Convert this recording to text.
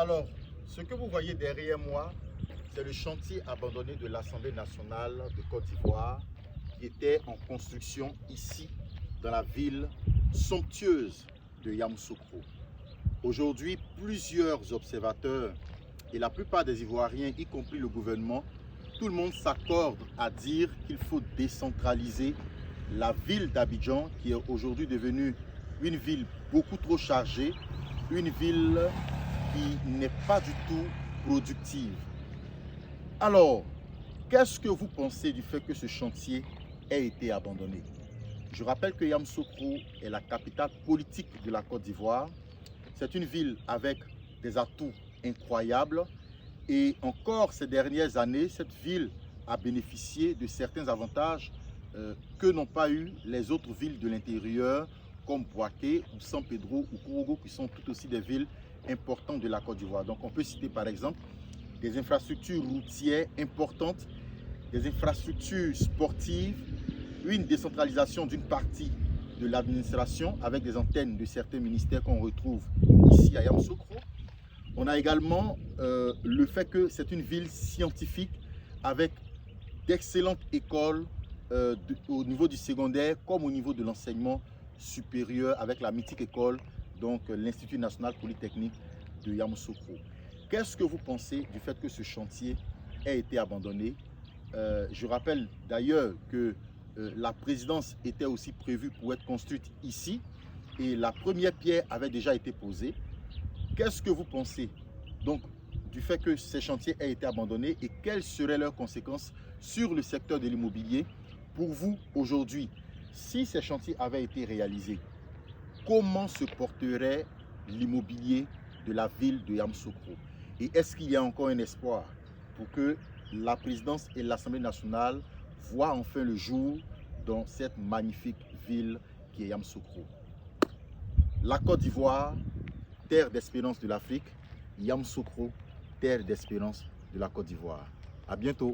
Alors, ce que vous voyez derrière moi, c'est le chantier abandonné de l'Assemblée nationale de Côte d'Ivoire qui était en construction ici, dans la ville somptueuse de Yamoussoukro. Aujourd'hui, plusieurs observateurs et la plupart des Ivoiriens, y compris le gouvernement, tout le monde s'accorde à dire qu'il faut décentraliser la ville d'Abidjan, qui est aujourd'hui devenue une ville beaucoup trop chargée, une ville qui n'est pas du tout productive. Alors, qu'est-ce que vous pensez du fait que ce chantier ait été abandonné? Je rappelle que Yamoussoukro est la capitale politique de la Côte d'Ivoire. C'est une ville avec des atouts incroyables et encore ces dernières années, cette ville a bénéficié de certains avantages que n'ont pas eu les autres villes de l'intérieur comme Bouaké ou San Pedro ou Kourougo, qui sont tout aussi des villes importantes de la Côte d'Ivoire. Donc on peut citer par exemple des infrastructures routières importantes, des infrastructures sportives, une décentralisation d'une partie de l'administration avec des antennes de certains ministères qu'on retrouve ici à Yamoussoukro. On a également le fait que c'est une ville scientifique avec d'excellentes écoles au niveau du secondaire comme au niveau de l'enseignement supérieur avec la mythique école, donc l'Institut national polytechnique de Yamoussoukro. Qu'est-ce que vous pensez du fait que ce chantier ait été abandonné? Je rappelle d'ailleurs que la présidence était aussi prévue pour être construite ici et la première pierre avait déjà été posée. Qu'est-ce que vous pensez donc du fait que ces chantiers aient été abandonnés et quelles seraient leurs conséquences sur le secteur de l'immobilier pour vous aujourd'hui? Si ces chantiers avaient été réalisés, comment se porterait l'immobilier de la ville de Yamoussoukro? Et est-ce qu'il y a encore un espoir pour que la présidence et l'Assemblée nationale voient enfin le jour dans cette magnifique ville qui est Yamoussoukro? La Côte d'Ivoire, terre d'espérance de l'Afrique, Yamoussoukro, terre d'espérance de la Côte d'Ivoire. À bientôt.